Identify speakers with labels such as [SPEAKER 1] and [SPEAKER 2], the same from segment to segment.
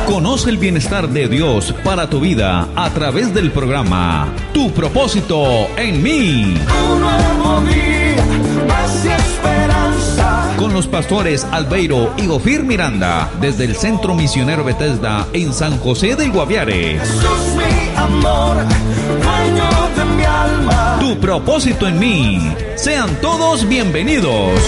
[SPEAKER 1] Conoce el bienestar de Dios para tu vida a través del programa Tu propósito en mí.
[SPEAKER 2] Un nuevo día, paz y esperanza.
[SPEAKER 1] Con los pastores Albeiro y Ofir Miranda, desde el Centro Misionero Bethesda en San José del Guaviare.
[SPEAKER 2] Jesús, mi amor, dueño de mi alma.
[SPEAKER 1] Tu propósito en mí. Sean todos bienvenidos.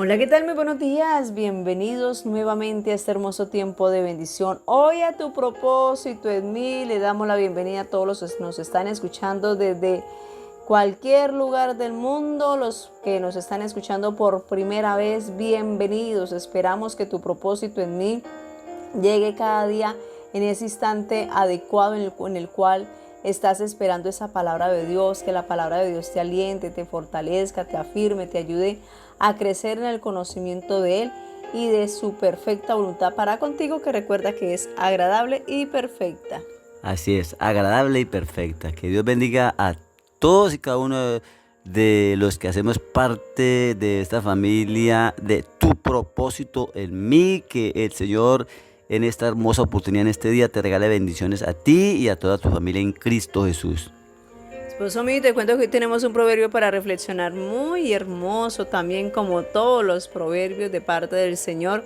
[SPEAKER 3] Hola, ¿qué tal? Muy buenos días. Bienvenidos nuevamente a este hermoso tiempo de bendición. Hoy a Tu propósito en mí le damos la bienvenida a todos los que nos están escuchando desde cualquier lugar del mundo. Los que nos están escuchando por primera vez, bienvenidos. Esperamos que Tu propósito en mí llegue cada día en ese instante adecuado en el cual estás esperando esa palabra de Dios, que la palabra de Dios te aliente, te fortalezca, te afirme, te ayude a crecer en el conocimiento de Él y de su perfecta voluntad para contigo, que recuerda que es agradable y perfecta.
[SPEAKER 4] Así es, agradable y perfecta. Que Dios bendiga a todos y cada uno de los que hacemos parte de esta familia de Tu propósito en mí, que el Señor en esta hermosa oportunidad, en este día, te regale bendiciones a ti y a toda tu familia en Cristo Jesús.
[SPEAKER 3] Esposo mío, te cuento que hoy tenemos un proverbio para reflexionar muy hermoso, también como todos los proverbios de parte del Señor,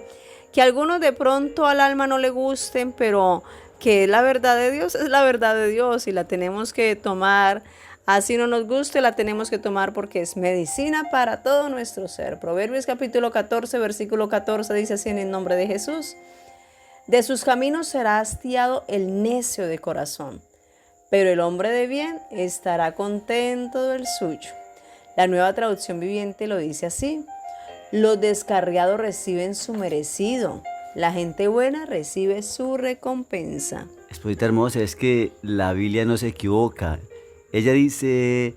[SPEAKER 3] que algunos de pronto al alma no le gusten, pero que la verdad de Dios es la verdad de Dios y la tenemos que tomar. Así no nos guste, la tenemos que tomar porque es medicina para todo nuestro ser. Proverbios capítulo 14, versículo 14 dice así en el nombre de Jesús. De sus caminos será hastiado el necio de corazón, pero el hombre de bien estará contento del suyo. La Nueva Traducción Viviente lo dice así. Los descarriados reciben su merecido. La gente buena recibe su recompensa.
[SPEAKER 4] Esposita hermosa, es que la Biblia no se equivoca. Ella dice,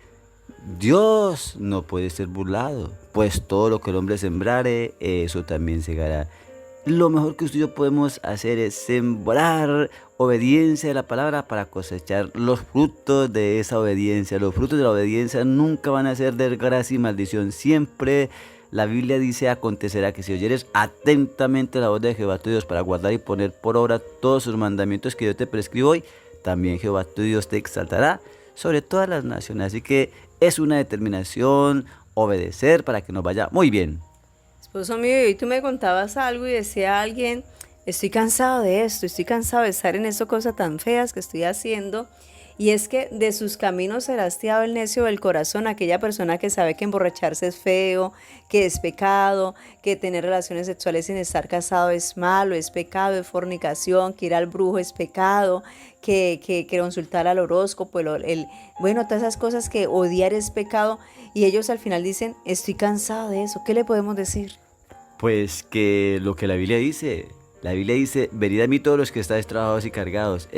[SPEAKER 4] Dios no puede ser burlado, pues todo lo que el hombre sembrare, eso también segará. Lo mejor que usted y yo podemos hacer es sembrar obediencia de la palabra para cosechar los frutos de esa obediencia. Los frutos de la obediencia nunca van a ser desgracia y maldición. Siempre la Biblia dice, acontecerá que si oyeres atentamente la voz de Jehová tu Dios para guardar y poner por obra todos sus mandamientos que yo te prescribo hoy, también Jehová tu Dios te exaltará sobre todas las naciones. Así que es una determinación obedecer para que nos vaya muy bien.
[SPEAKER 3] Esposo mío, y tú me contabas algo y decía alguien, estoy cansado de esto, estoy cansado de estar en estas cosas tan feas que estoy haciendo. Y es que de sus caminos será hastiado el necio del corazón, aquella persona que sabe que emborracharse es feo, que es pecado, que tener relaciones sexuales sin estar casado es malo, es pecado, es fornicación, que ir al brujo es pecado, que consultar al horóscopo, bueno, todas esas cosas, que odiar es pecado. Y ellos al final dicen, estoy cansado de eso. ¿Qué le podemos decir?
[SPEAKER 4] Pues que lo que la Biblia dice, venid a mí todos los que estáis trabajados y cargados.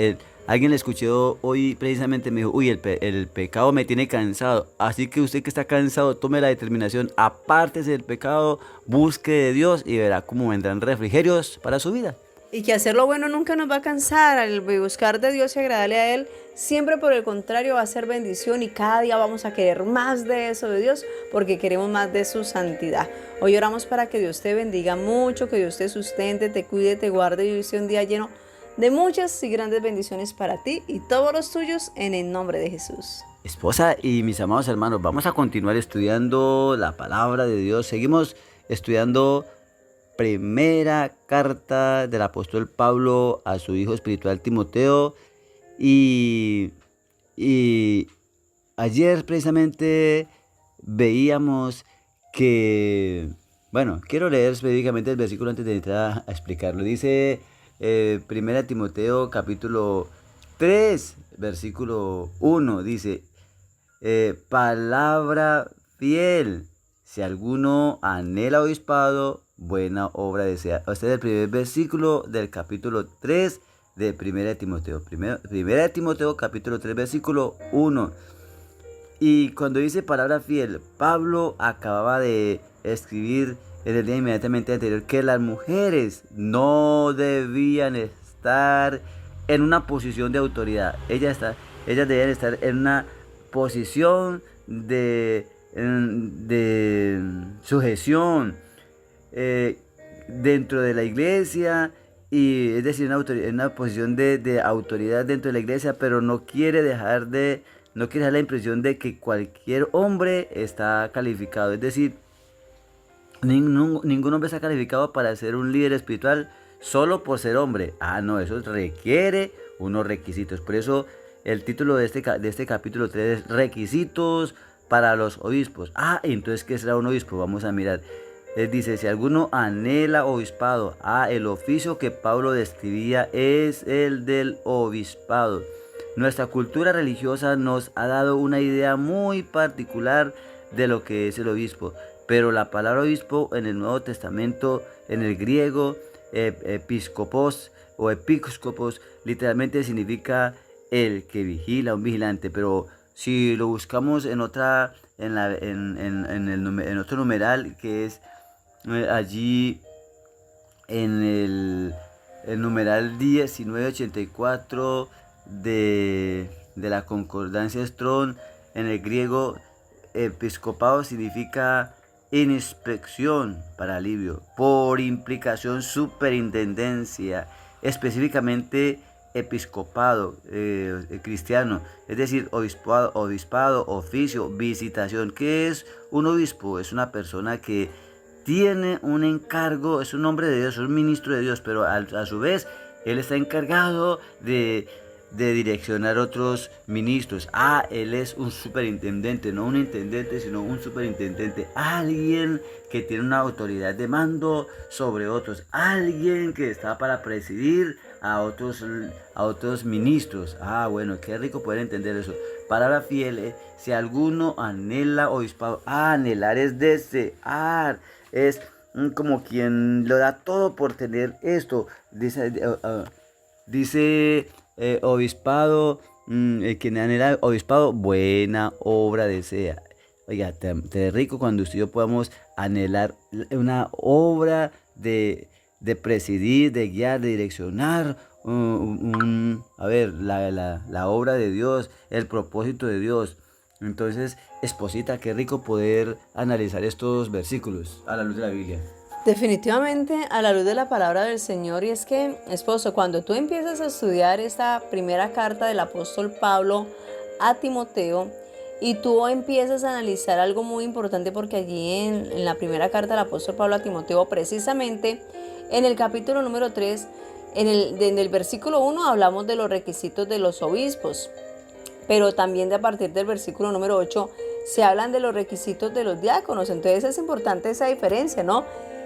[SPEAKER 4] Alguien le escuchó hoy precisamente, me dijo, uy, el pecado me tiene cansado. Así que usted que está cansado, tome la determinación, apártese del pecado, busque de Dios y verá cómo vendrán refrigerios para su vida.
[SPEAKER 3] Y que hacer lo bueno nunca nos va a cansar, al buscar de Dios y agradarle a Él, siempre por el contrario va a ser bendición y cada día vamos a querer más de eso de Dios porque queremos más de su santidad. Hoy oramos para que Dios te bendiga mucho, que Dios te sustente, te cuide, te guarde y hoy sea un día lleno de muchas y grandes bendiciones para ti y todos los tuyos en el nombre de Jesús.
[SPEAKER 4] Esposa y mis amados hermanos, vamos a continuar estudiando la palabra de Dios. Seguimos estudiando primera carta del apóstol Pablo a su hijo espiritual Timoteo. Y ayer precisamente veíamos que, bueno, quiero leer específicamente el versículo antes de entrar a explicarlo. Dice primera Timoteo capítulo 3, versículo 1, dice, palabra fiel, si alguno anhela obispado, buena obra desea. Este es el primer versículo del capítulo 3 de Primera de Timoteo. Primera de Timoteo, capítulo 3, versículo 1. Y cuando dice palabra fiel, Pablo acababa de escribir en el día inmediatamente anterior que las mujeres no debían estar en una posición de autoridad. Ellas debían estar en una posición de sujeción. dentro de la iglesia, y es decir, en una posición de autoridad dentro de la iglesia, pero no quiere dejar la impresión de que cualquier hombre está calificado. Es decir, ningún hombre está calificado para ser un líder espiritual solo por ser hombre. No, eso requiere unos requisitos. Por eso el título de este capítulo 3 es Requisitos para los obispos. Entonces, ¿qué será un obispo? Vamos a mirar. Dice, si alguno anhela obispado, el oficio que Pablo describía es el del obispado. Nuestra cultura religiosa nos ha dado una idea muy particular de lo que es el obispo, pero la palabra obispo en el Nuevo Testamento, en el griego, episcopos o episcopos, literalmente significa el que vigila, un vigilante, pero si lo buscamos en otro numeral, que es allí en el numeral 1984 de la concordancia Strong, en el griego, episcopado significa inspección para alivio, por implicación superintendencia, específicamente episcopado cristiano, es decir, obispado, oficio, visitación. ¿Qué es un obispo? Es una persona que tiene un encargo, es un hombre de Dios, es un ministro de Dios, pero a su vez él está encargado de direccionar otros ministros. Él es un superintendente, no un intendente, sino un superintendente, alguien que tiene una autoridad de mando sobre otros, alguien que está para presidir a otros ministros. Bueno, qué rico poder entender eso. Palabra fiel, si alguno anhela obispado, anhelar es desear, es como quien lo da todo por tener esto. Dice obispado, quien anhela obispado, buena obra desea. Oiga, te rico cuando usted y yo podamos anhelar una obra de presidir, de guiar, de direccionar, la obra de Dios, el propósito de Dios. Entonces, esposita, qué rico poder analizar estos versículos a la luz de la Biblia.
[SPEAKER 3] Definitivamente a la luz de la palabra del Señor. Y es que, esposo, cuando tú empiezas a estudiar esta primera carta del apóstol Pablo a Timoteo, y tú empiezas a analizar algo muy importante, porque allí en la primera carta del apóstol Pablo a Timoteo, precisamente en el capítulo número 3, en el versículo 1 hablamos de los requisitos de los obispos, pero también a partir del versículo número 8 se hablan de los requisitos de los diáconos. Entonces es importante esa diferencia, ¿no?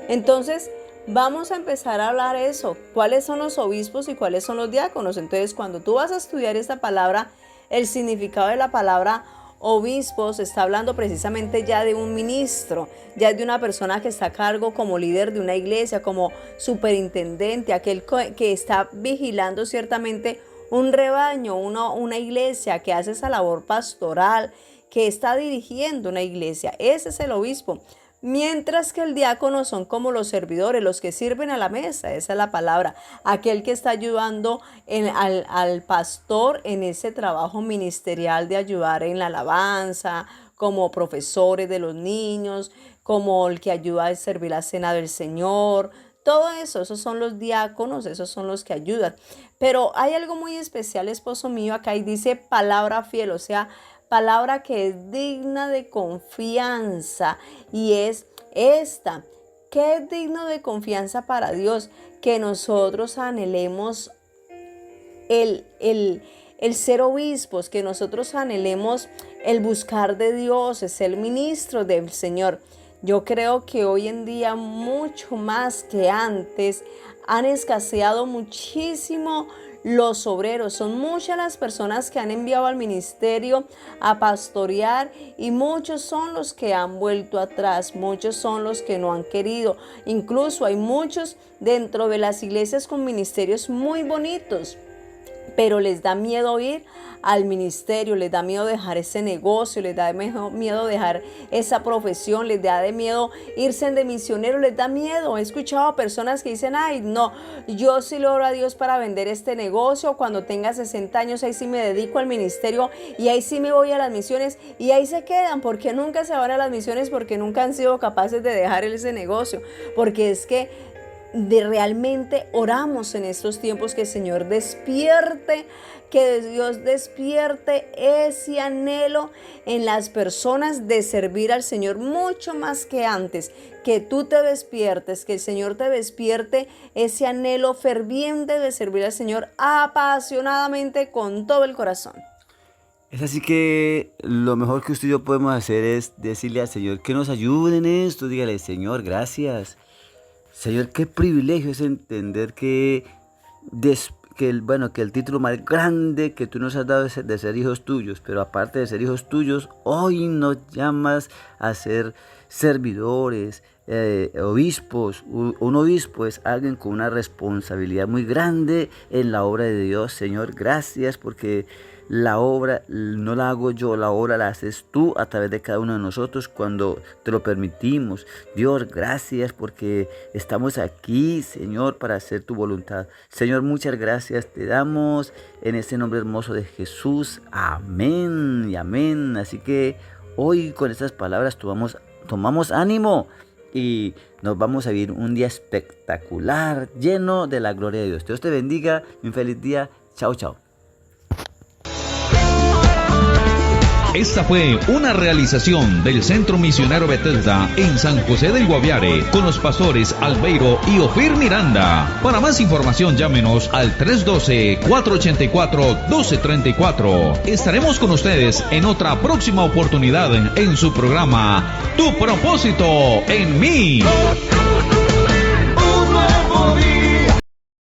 [SPEAKER 3] Entonces vamos a empezar a hablar eso, cuáles son los obispos y cuáles son los diáconos. Entonces, cuando tú vas a estudiar esta palabra, el significado de la palabra obispo se está hablando precisamente ya de un ministro, ya de una persona que está a cargo como líder de una iglesia, como superintendente, aquel que está vigilando ciertamente un rebaño, una iglesia, que hace esa labor pastoral, que está dirigiendo una iglesia. Ese es el obispo. Mientras que el diácono son como los servidores, los que sirven a la mesa, esa es la palabra, aquel que está ayudando al pastor en ese trabajo ministerial de ayudar en la alabanza, como profesores de los niños, como el que ayuda a servir la cena del Señor. Todo eso, esos son los diáconos, esos son los que ayudan. Pero hay algo muy especial, esposo mío, acá y dice palabra fiel, o sea, palabra que es digna de confianza, y es esta: que es digno de confianza para Dios, que nosotros anhelemos el ser obispos, que nosotros anhelemos el buscar de Dios, es el ministro del Señor. Yo creo que hoy en día, mucho más que antes, han escaseado muchísimo los obreros. Son muchas las personas que han enviado al ministerio a pastorear, y muchos son los que han vuelto atrás, muchos son los que no han querido. Incluso hay muchos dentro de las iglesias con ministerios muy bonitos, pero les da miedo ir al ministerio, les da miedo dejar ese negocio, les da miedo dejar esa profesión, les da de miedo irse de misionero, les da miedo. He escuchado a personas que dicen: ay, no, yo sí le oro a Dios para vender este negocio, cuando tenga 60 años ahí sí me dedico al ministerio y ahí sí me voy a las misiones, y ahí se quedan, porque nunca se van a las misiones, porque nunca han sido capaces de dejar ese negocio, porque es que realmente oramos en estos tiempos que el Señor despierte, que Dios despierte ese anhelo en las personas de servir al Señor mucho más que antes, que tú te despiertes, que el Señor te despierte ese anhelo ferviente de servir al Señor apasionadamente con todo el corazón.
[SPEAKER 4] Es así que lo mejor que usted y yo podemos hacer es decirle al Señor que nos ayude en esto. Dígale, Señor, gracias. Señor, qué privilegio es entender que el título más grande que tú nos has dado es de ser hijos tuyos. Pero aparte de ser hijos tuyos, hoy nos llamas a ser servidores, obispos. Un obispo es alguien con una responsabilidad muy grande en la obra de Dios. Señor, gracias porque la obra no la hago yo, la obra la haces tú a través de cada uno de nosotros cuando te lo permitimos. Dios, gracias porque estamos aquí, Señor, para hacer tu voluntad. Señor, muchas gracias te damos en ese nombre hermoso de Jesús. Amén y amén. Así que hoy con estas palabras tomamos ánimo y nos vamos a vivir un día espectacular, lleno de la gloria de Dios. Dios te bendiga, un feliz día. Chao, chao.
[SPEAKER 1] Esta fue una realización del Centro Misionero Bethesda en San José del Guaviare con los pastores Albeiro y Ofir Miranda. Para más información llámenos al 312-484-1234. Estaremos con ustedes en otra próxima oportunidad en su programa Tu Propósito en Mí.